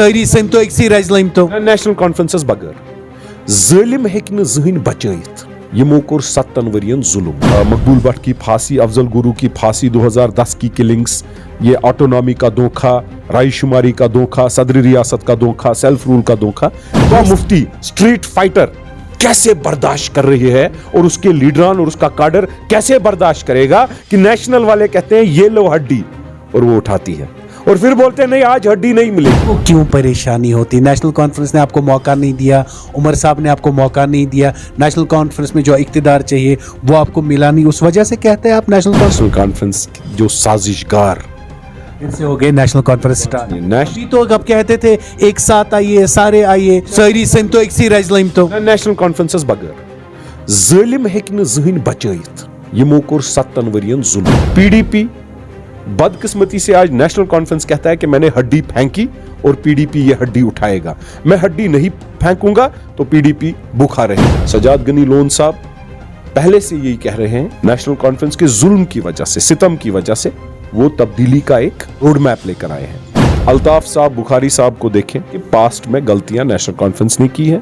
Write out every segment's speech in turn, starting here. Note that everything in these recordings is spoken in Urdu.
ساری سن تو اکسی رجلم تو نیشنل کانفرنسس بغیر ظالم ہیکہ نہ زہن بچائت یمو کور 7 ورین ظلم مقبول بٹ کی پھانسی افضل گرو کی پھانسی 2010 کی کلنگز یہ آٹونامی کا دھوکہ رائے شماری کا دھوکہ صدر ریاست کا دھوکہ سیلف رول کا دھوکہ مفتی اسٹریٹ فائٹر کیسے برداشت کر رہی ہے اور اس کے لیڈران اور اس کا کاڈر کیسے برداشت کرے گا کہ نیشنل والے کہتے ہیں یہ لو ہڈی اور وہ اٹھاتی ہے اور پھر بولتے ہیں نہیں آج ہڈی نہیں ملے گی. کیوں پریشانی ہوتی؟ نیشنل کانفرنس نے آپ کو موقع نہیں دیا, عمر صاحب نے آپ کو موقع نہیں دیا, نیشنل کانفرنس میں جو اقتدار چاہیے وہ آپ کو ملا نہیں, اس وجہ سے کہتے ہیں آپ نیشنل کانفرنس جو سازشگار پھر سے ہو گئے نیشنل کانفرنس ابھی تو اب کہتے تھے ایک ساتھ آئیے سارے آئیے ساری سن تو اکسی رجلم تو نیشنل کانفرنسس بغیر ظالم ہیکہ نہ زہن بچائت یمو کور 7 ورین ظلم. پی ڈی پی بدقسمتی سے آج نیشنل کانفرنس کہتا ہے کہ میں نے ہڈی پھینکی اور پی ڈی پی یہ ہڈی اٹھائے گا. میں ہڈی نہیں پھینکوں گا تو پی ڈی پی بھوکا رہے گا. سجاد غنی لون صاحب پہلے سے یہی کہہ رہے ہیں نیشنل کانفرنس کے ظلم کی وجہ سے ستم کی وجہ سے وہ تبدیلی کا ایک روڈ میپ لے کر آئے ہیں. الطاف صاحب بخاری صاحب کو دیکھیں کہ پاسٹ میں غلطیاں نیشنل کانفرنس نے کی ہیں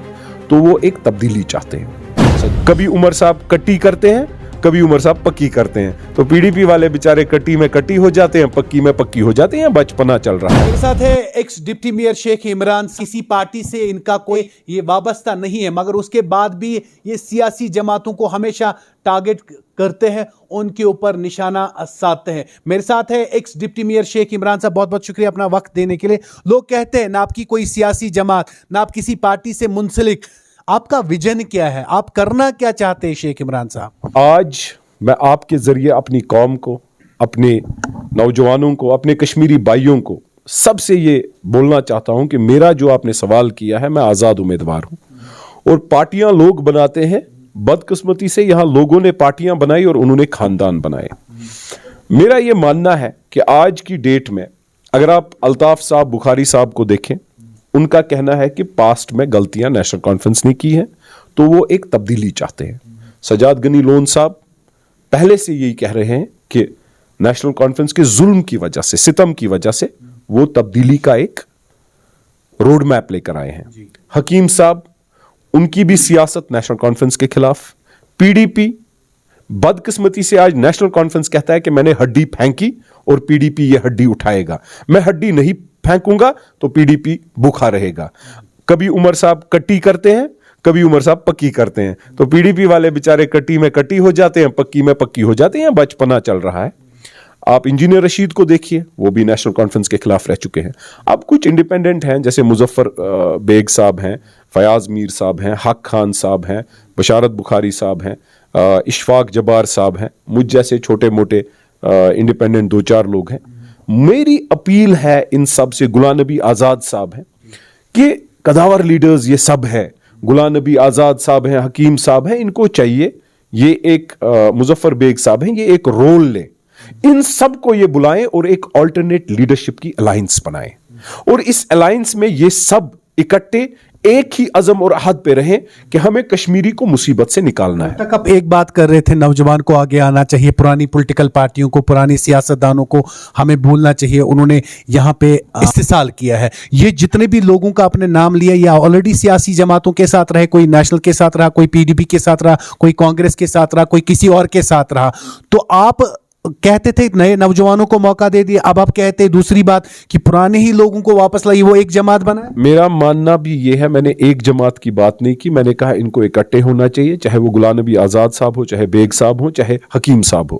تو وہ ایک تبدیلی چاہتے ہیں. کبھی عمر صاحب کٹی کرتے ہیں کبھی عمر صاحب پکی کرتے ہیں تو پی ڈی پی والے بیچارے کٹی میں کٹی ہو جاتے ہیں پکی میں پکی ہو جاتے ہیں. بچپنا چل رہا ہے. میرے ساتھ ہے ایکس ڈپٹی میئر شیخ عمران. کسی پارٹی سے ان کا کوئی یہ وابستہ نہیں ہے مگر اس کے بعد بھی یہ سیاسی جماعتوں کو ہمیشہ ٹارگٹ کرتے ہیں, ان کے اوپر نشانہ سادھتے ہیں. میرے ساتھ ہے ایکس ڈپٹی میئر شیخ عمران صاحب. بہت بہت شکریہ اپنا وقت دینے کے لیے. لوگ کہتے ہیں نہ آپ کی کوئی سیاسی جماعت نہ آپ کسی پارٹی سے منسلک, آپ کا ویژن کیا ہے, آپ کرنا کیا چاہتے ہیں شیخ عمران صاحب؟ آج میں آپ کے ذریعے اپنی قوم کو, اپنے نوجوانوں کو, اپنے کشمیری بھائیوں کو سب سے یہ بولنا چاہتا ہوں کہ میرا جو آپ نے سوال کیا ہے, میں آزاد امیدوار ہوں اور پارٹیاں لوگ بناتے ہیں. بدقسمتی سے یہاں لوگوں نے پارٹیاں بنائی اور انہوں نے خاندان بنائے. میرا یہ ماننا ہے کہ آج کی ڈیٹ میں اگر آپ الطاف صاحب بخاری صاحب کو دیکھیں, ان کا کہنا ہے کہ پاسٹ میں غلطیاں نیشنل کانفرنس نے کی ہیں تو وہ ایک تبدیلی چاہتے ہیں. سجاد غنی لون صاحب پہلے سے یہی کہہ رہے ہیں کہ نیشنل کانفرنس کے ظلم کی وجہ سے ستم کی وجہ سے وہ تبدیلی کا ایک روڈ میپ لے کر آئے ہیں. حکیم صاحب ان کی بھی سیاست نیشنل کانفرنس کے خلاف. پی ڈی پی بدقسمتی سے آج نیشنل کانفرنس کہتا ہے کہ میں نے ہڈی پھینکی اور پی ڈی پی یہ ہڈی اٹھائے گا. میں ہڈی نہیں پھینکوں گا تو پی ڈی پی بھوکا رہے گا. کبھی عمر صاحب کٹی کرتے ہیں کبھی عمر صاحب پکی کرتے ہیں تو پی ڈی پی والے بیچارے کٹی میں کٹی ہو جاتے ہیں پکی میں پکی ہو جاتے ہیں. بچپنا چل رہا ہے. آپ انجینئر رشید کو دیکھیے, وہ بھی نیشنل کانفرنس کے خلاف رہ چکے ہیں. اب کچھ انڈیپینڈنٹ ہیں جیسے مظفر بیگ صاحب ہیں, فیاض میر صاحب ہیں, حق خان صاحب ہیں, بشارت بخاری صاحب ہیں, اشفاق جبار صاحب ہیں, مجھ جیسے چھوٹے موٹے انڈیپینڈنٹ 2-4 لوگ ہیں. میری اپیل ہے ان سب سے, غلام نبی آزاد صاحب ہیں کہ قداور لیڈرز یہ سب ہے, غلام نبی آزاد صاحب ہیں, حکیم صاحب ہیں, ان کو چاہیے یہ ایک مظفر بیگ صاحب ہیں, یہ ایک رول لیں, ان سب کو یہ بلائیں اور ایک آلٹرنیٹ لیڈرشپ کی الائنس بنائیں اور اس الائنس میں یہ سب اکٹھے ایک ہی عزم اور عہد پہ رہیں کہ ہمیں کشمیری کو مصیبت سے نکالنا ہے. تک آپ ایک بات کر رہے تھے نوجوان کو آگے آنا چاہیے, پرانی پولیٹیکل پارٹیوں کو, پرانی سیاستدانوں کو ہمیں بھولنا چاہیے. انہوں نے یہاں پہ استحصال کیا ہے. یہ جتنے بھی لوگوں کا اپنے نام لیا یا آلریڈی سیاسی جماعتوں کے ساتھ رہے, کوئی نیشنل کے ساتھ رہا, کوئی پی ڈی پی کے ساتھ رہا, کوئی کانگریس کے ساتھ رہا, کوئی کسی اور کے ساتھ رہا, تو آپ کہتے تھے نئے نوجوانوں کو موقع دے دیا, اب آپ کہتے ہیں دوسری بات کہ پرانے ہی لوگوں کو واپس لائیے, وہ ایک جماعت بنا ہے. میرا ماننا بھی یہ ہے, میں نے ایک جماعت کی بات نہیں کی, میں نے کہا ان کو اکٹھے ہونا چاہیے, چاہے وہ غلام نبی آزاد صاحب ہو, چاہے بیگ صاحب ہو, چاہے حکیم صاحب ہو,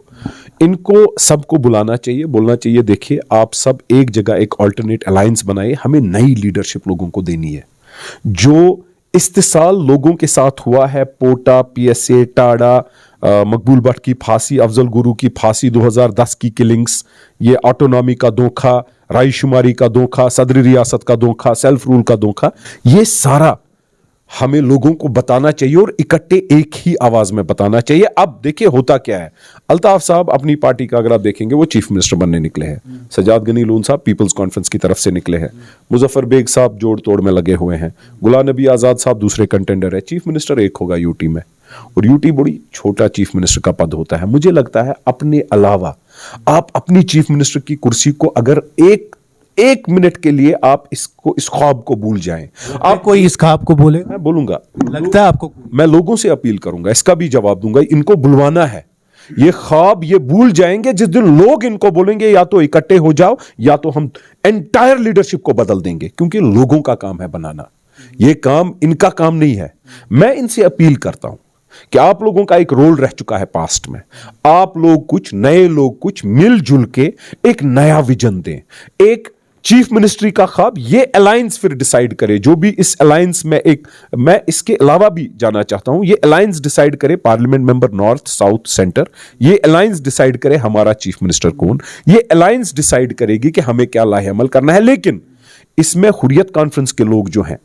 ان کو سب کو بلانا چاہیے, بولنا چاہیے دیکھیے آپ سب ایک جگہ ایک آلٹرنیٹ الائنس بنائے, ہمیں نئی لیڈرشپ لوگوں کو دینی ہے. جو استحصال لوگوں کے ساتھ ہوا ہے, پوٹا, P S A, TADA, Maqbool but کی پھانسی, افضل گرو کی پھانسی 2010 کی کلنگز, یہ آٹونامی کا دھوکہ, رائے شماری کا دھوکہ, صدر ریاست کا دھوکہ, سیلف رول کا دھوکہ, یہ سارا ہمیں لوگوں کو بتانا چاہیے اور اکٹھے ایک ہی آواز میں بتانا چاہیے. اب دیکھیے ہوتا کیا ہے, الطاف صاحب اپنی پارٹی کا اگر آپ دیکھیں گے وہ چیف منسٹر بننے نکلے ہیں, سجاد غنی لون صاحب پیپلز کانفرنس کی طرف سے نکلے ہیں, مظفر بیگ صاحب جوڑ توڑ میں لگے ہوئے ہیں, غلام نبی آزاد صاحب دوسرے کنٹینڈر ہے, چیف منسٹر ایک ہوگا یو ٹی میں, اور یو ٹی بڑی چھوٹا چیف منسٹر کا پد ہوتا ہے. مجھے لگتا ہے اپنے علاوہ آپ اپنی چیف منسٹر کی کرسی کو اگر 1 منٹ کے لیے آپ اس خواب کو بھول جائیں. آپ کوئی اس خواب کو بولے, میں بولوں گا, لگتا ہے آپ کو, میں لوگوں سے اپیل کروں گا, اس کا بھی جواب دوں گا, ان کو بلوانا ہے. یہ خواب یہ بھول جائیں گے جس دن لوگ ان کو بولیں گے یا تو اکٹھے ہو جاؤ یا تو ہم انٹائر لیڈرشپ کو بدل دیں گے, کیونکہ لوگوں کا کام ہے بنانا, یہ کام ان کا کام نہیں ہے. میں ان سے اپیل کرتا ہوں کہ آپ لوگوں کا ایک رول رہ چکا ہے پاسٹ میں, آپ لوگ کچھ نئے لوگ کچھ مل جل کے ایک نیا ویژن دیں, ایک چیف منسٹری کا خواب, یہ الائنس پھر ڈیسائیڈ کرے جو بھی اس الائنس میں میں اس کے علاوہ بھی جانا چاہتا ہوں, یہ الائنس ڈیسائیڈ کرے پارلیمنٹ ممبر نارتھ ساؤتھ سینٹر, یہ الائنس ڈیسائیڈ کرے ہمارا چیف منسٹر کون, یہ الائنس ڈیسائیڈ کرے گی کہ ہمیں کیا لاہ عمل کرنا ہے. لیکن اس میں حریت کانفرنس کے لوگ جو ہیں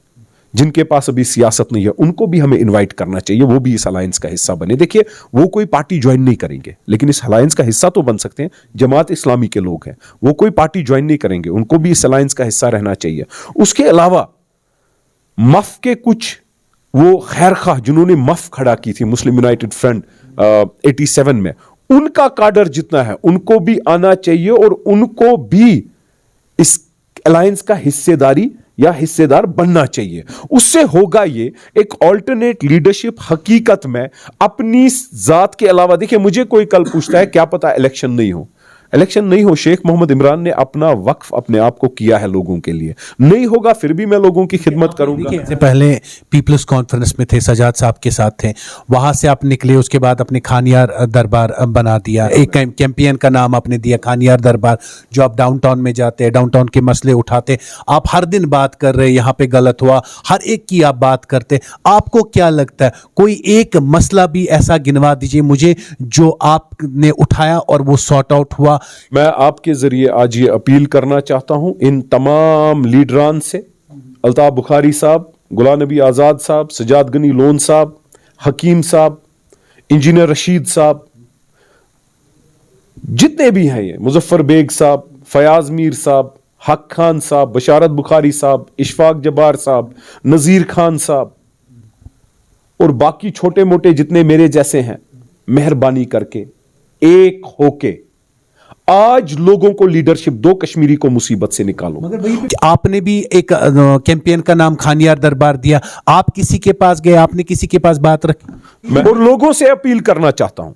جن کے پاس ابھی سیاست نہیں ہے ان کو بھی ہمیں انوائٹ کرنا چاہیے, وہ بھی اس الائنس کا حصہ بنے. دیکھیے وہ کوئی پارٹی جوائن نہیں کریں گے لیکن اس الائنس کا حصہ تو بن سکتے ہیں. جماعت اسلامی کے لوگ ہیں, وہ کوئی پارٹی جوائن نہیں کریں گے, ان کو بھی اس الائنس کا حصہ رہنا چاہیے. اس کے علاوہ مف کے کچھ وہ خیر خواہ جنہوں نے مف کھڑا کی تھی, مسلم یونائٹڈ فرنٹ 87 میں, ان کا کاڈر جتنا ہے ان کو بھی آنا چاہیے اور ان کو بھی اس الائنس کا حصے داری یا حصے دار بننا چاہیے. اس سے ہوگا یہ ایک آلٹرنیٹ لیڈرشپ حقیقت میں اپنی ذات کے علاوہ. دیکھیں مجھے کوئی کل پوچھتا ہے کیا پتا الیکشن نہیں ہو, شیخ محمد عمران نے اپنا وقف اپنے آپ کو کیا ہے لوگوں کے لیے, نہیں ہوگا پھر بھی میں لوگوں کی خدمت کروں گا. سے پہلے پیپلز کانفرنس میں تھے, سجاد صاحب کے ساتھ تھے, وہاں سے آپ نکلے, اس کے بعد اپنے کھانیار دربار بنا دیا, ایک کیمپین کا نام آپ نے دیا کھانیار دربار, جو آپ ڈاؤن ٹاؤن میں جاتے ہیں, ڈاؤن ٹاؤن کے مسئلے اٹھاتے, آپ ہر دن بات کر رہے یہاں پہ غلط ہوا, ہر ایک کی آپ بات کرتے. آپ کو کیا لگتا ہے کوئی ایک مسئلہ بھی ایسا گنوا دیجئے مجھے جو آپ نے اٹھایا اور وہ سارٹ آؤٹ ہوا؟ میں آپ کے ذریعے آج یہ اپیل کرنا چاہتا ہوں ان تمام لیڈران سے, الطاف بخاری صاحب, غلام نبی آزاد صاحب, سجاد غنی لون صاحب, حکیم صاحب, انجینئر رشید صاحب, جتنے بھی ہیں یہ, مظفر بیگ صاحب, فیاض میر صاحب, حق خان صاحب, بشارت بخاری صاحب, اشفاق جبار صاحب, نذیر خان صاحب اور باقی چھوٹے موٹے جتنے میرے جیسے ہیں, مہربانی کر کے ایک ہو کے آج لوگوں کو لیڈرشپ دو, کشمیری کو مصیبت سے نکالو. آپ نے بھی ایک کیمپین کا نام کھانیار دربار دیا, آپ کسی کے پاس گئے, آپ نے کسی کے پاس بات رکھی؟ میں اور لوگوں سے اپیل کرنا چاہتا ہوں,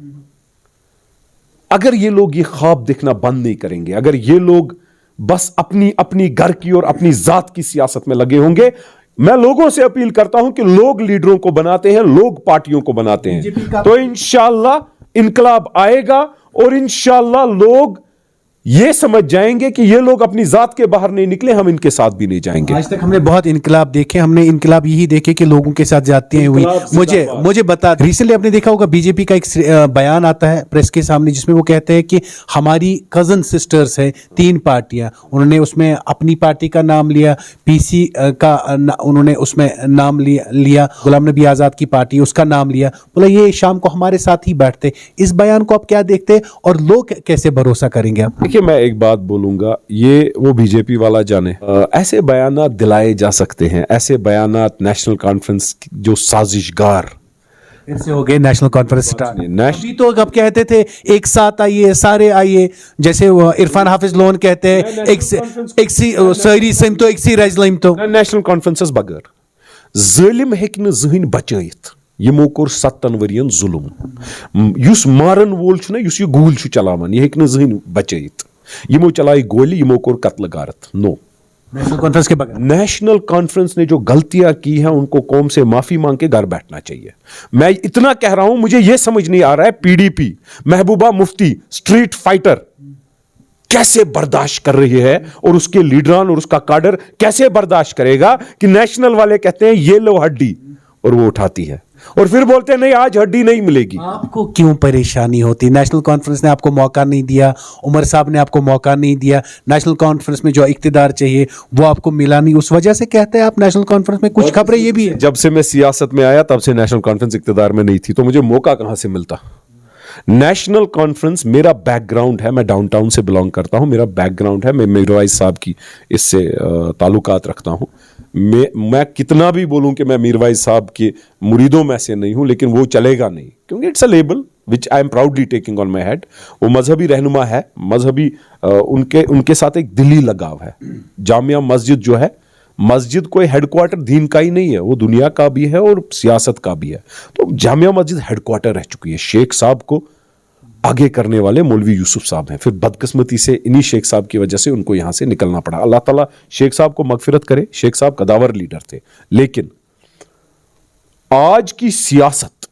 اگر یہ لوگ یہ خواب دیکھنا بند نہیں کریں گے, اگر یہ لوگ بس اپنی گھر کی اور اپنی ذات کی سیاست میں لگے ہوں گے, میں لوگوں سے اپیل کرتا ہوں کہ لوگ لیڈروں کو بناتے ہیں, لوگ پارٹیوں کو بناتے ہیں, تو انشاءاللہ انقلاب آئے گا اور انشاءاللہ لوگ یہ سمجھ جائیں گے کہ یہ لوگ اپنی ذات کے باہر نہیں نکلے, ہم ان کے ساتھ بھی نہیں جائیں گے. آج تک ہم نے بہت انقلاب دیکھے, ہم نے انقلاب یہی دیکھے کہ لوگوں کے ساتھ جاتی ہوئی. مجھے بتا, ریسنٹلی آپ نے دیکھا ہوگا بی جے پی کا ایک بیان آتا ہے پریس کے سامنے جس میں وہ کہتے ہیں کہ ہماری کزن سسٹرز ہیں 3 پارٹیاں, انہوں نے اس میں اپنی پارٹی کا نام لیا, پی سی کا انہوں نے اس میں نام لیا, غلام نبی آزاد کی پارٹی اس کا نام لیا, بولا یہ شام کو ہمارے ساتھ ہی بیٹھتے. اس بیان کو آپ کیا دیکھتے ہیں اور لوگ کیسے بھروسہ کریں گے آپ؟ میں ایک بات بولوں گا, یہ وہ بی جے پی والا جانے, ایسے بیانات دلائے جا سکتے ہیں, ایسے بیانات نیشنل کانفرنس جو سازشگار پھر سے ہو گئے نیشنل کانفرنس ابھی تو اب کہتے تھے ایک ساتھ آئیے, سارے آئیے, جیسے عرفان حافظ لون کہتے ہیں ایک سی ساری سمتو ایک سی رج لمتو. نیشنل کانفرنسس بغیر ظالم ہیکہ نہ زہن بچائت, یمو کور 7 ورین ظلم, یس مارن وول چھنا, یس یہ گول چھ چلاوان, یہ ہیکہ نہ زہن بچائت, یمو چلائی گولی, یمو کور قتل غارت. نو, نیشنل کانفرنس کے بغیر نیشنل کانفرنس نے جو غلطیاں کی ہیں ان کو قوم سے معافی مانگ کے گھر بیٹھنا چاہیے. میں اتنا کہہ رہا ہوں, مجھے یہ سمجھ نہیں آ رہا ہے P D P, Mehbooba Mufti, street fighter کیسے برداشت کر رہی ہے, اور اس کے لیڈران اور اس کا کاڈر کیسے برداشت کرے گا کہ نیشنل والے کہتے ہیں یہ لو ہڈی, اور وہ اٹھاتی ہے اور پھر بولتے ہیں نہیں آج ہڈی نہیں ملے گی. آپ کو کیوں پریشانی ہوتی؟ نیشنل کانفرنس نے آپ کو موقع نہیں دیا, عمر صاحب نے آپ کو موقع نہیں دیا, نیشنل کانفرنس میں جو اقتدار چاہیے وہ آپ کو ملا نہیں, اس وجہ سے کہتے ہیں آپ نیشنل کانفرنس میں. کچھ خبریں یہ بھی ہے جب سے میں سیاست میں آیا تب سے نیشنل کانفرنس اقتدار میں نہیں تھی, تو مجھے موقع کہاں سے ملتا. نیشنل کانفرنس میرا بیک گراؤنڈ ہے, میں ڈاؤن ٹاؤن سے بلانگ کرتا ہوں, میرا بیک گراؤنڈ ہے, میں میروائز صاحب کی اس سے تعلقات رکھتا ہوں. میں کتنا بھی بولوں کہ میں میروائز صاحب کے مریدوں میں سے نہیں ہوں, لیکن وہ چلے گا نہیں, کیونکہ it's a label, which I am proudly taking on my head, وہ مذہبی رہنما ہے, مذہبی ان کے ساتھ ایک دلی لگاؤ ہے. جامعہ مسجد جو ہے, مسجد کوئی ہیڈ کوارٹر دین کا ہی نہیں ہے, وہ دنیا کا بھی ہے اور سیاست کا بھی ہے. تو جامعہ مسجد ہیڈ کوارٹر رہ چکی ہے. شیخ صاحب کو آگے کرنے والے مولوی یوسف صاحب ہیں. پھر بدقسمتی سے انہی شیخ صاحب کی وجہ سے ان کو یہاں سے نکلنا پڑا. اللہ تعالیٰ شیخ صاحب کو مغفرت کرے. شیخ صاحب قداور لیڈر تھے. لیکن آج کی سیاست,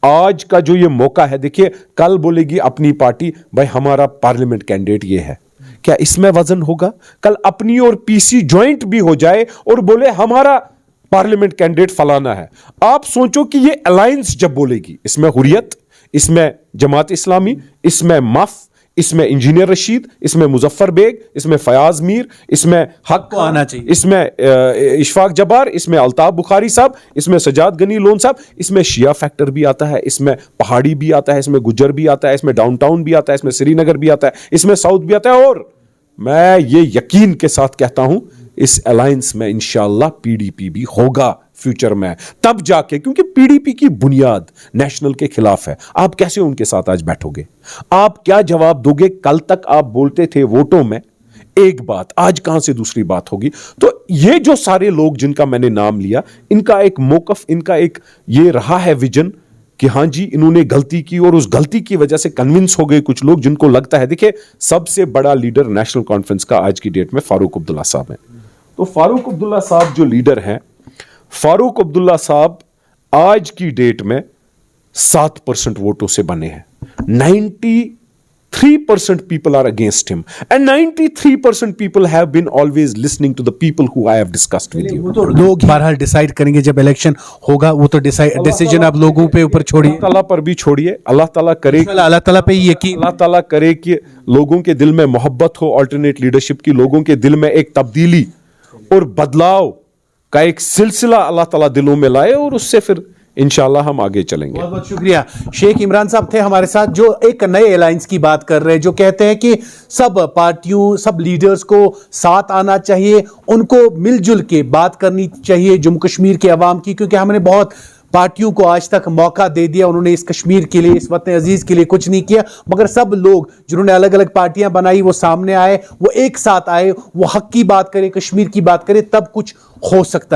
آج کا جو یہ موقع ہے, دیکھیے کل بولے گی اپنی پارٹی بھائی ہمارا پارلیمنٹ کینڈیڈیٹ یہ ہے, کیا اس میں وزن ہوگا؟ کل اپنی اور پی سی جوائنٹ بھی ہو جائے اور بولے ہمارا پارلیمنٹ کینڈیڈیٹ فلانا ہے. آپ سوچو کہ یہ الائنس جب بولے گی, اس میں حریت, اس میں جماعت اسلامی, اس میں مف, اس میں انجینئر رشید, اس میں مظفر بیگ, اس میں فیاض میر, اس میں حق کو آنا چاہیے, اس میں اشفاق جبار, اس میں الطاف بخاری صاحب, اس میں سجاد غنی لون صاحب, اس میں شیعہ فیکٹر بھی آتا ہے, اس میں پہاڑی بھی آتا ہے, اس میں گجر بھی آتا ہے, اس میں ڈاؤن ٹاؤن بھی آتا ہے, اس میں سری نگر بھی آتا ہے, اس میں ساؤتھ بھی آتا ہے. اور میں یہ یقین کے ساتھ کہتا ہوں اس الائنس میں انشاءاللہ پی ڈی پی بھی ہوگا فیوچر میں, تب جا کے, کیونکہ پی ڈی پی کی بنیاد نیشنل کے خلاف ہے. آپ کیسے ان کے ساتھ آج بیٹھو گے؟ آپ کیا جواب دو گے؟ کل تک آپ بولتے تھے ووٹوں میں ایک بات, آج کہاں سے دوسری بات ہوگی؟ تو یہ جو سارے لوگ جن کا میں نے نام لیا, ان کا ایک موقف, ان کا ایک یہ رہا ہے ویژن کہ ہاں جی انہوں نے غلطی کی, اور اس غلطی کی وجہ سے کنونس ہو گئے کچھ لوگ جن کو لگتا ہے. دیکھیں سب سے بڑا لیڈر نیشنل کانفرنس کا آج کی ڈیٹ میں فاروق عبداللہ صاحب ہیں. تو فاروق عبداللہ صاحب جو لیڈر ہیں, فاروق عبداللہ صاحب آج کی ڈیٹ میں 7% ووٹوں سے بنے ہیں. 93% people are against him and 93% people have been always listening to the people who I have discussed with you. وہ تو لوگ بہرحال ڈیسائیڈ کریں گے جب الیکشن ہوگا, وہ تو ڈیسیجن آپ لوگوں پہ اوپر چھوڑیے, اللہ تعالیٰ پر بھی چھوڑیے. اللہ تعالیٰ کرے, اللہ تعالیٰ پہ ہی یقین, اللہ تعالیٰ کرے کہ لوگوں کے دل میں محبت ہو آلٹرنیٹ لیڈرشپ کی, لوگوں کے دل میں ایک تبدیلی اور بدلاؤ کا ایک سلسلہ اللہ تعالیٰ دلوں میں لائے, اور اس سے پھر انشاءاللہ ہم آگے چلیں گے. بہت بہت شکریہ. شیخ عمران صاحب تھے ہمارے ساتھ جو ایک نئے الائنس کی بات کر رہے, جو کہتے ہیں کہ سب پارٹیوں, سب لیڈرز کو ساتھ آنا چاہیے, ان کو مل جل کے بات کرنی چاہیے جموں کشمیر کے عوام کی, کیونکہ ہم نے بہت پارٹیوں کو آج تک موقع دے دیا, انہوں نے اس کشمیر کے لیے, اس وطن عزیز کے لیے کچھ نہیں کیا, مگر سب لوگ جنہوں نے الگ الگ پارٹیاں بنائی وہ سامنے آئے, وہ ایک ساتھ آئے, وہ حق کی بات کریں, کشمیر کی بات کریں, تب کچھ ہو سکتا ہے.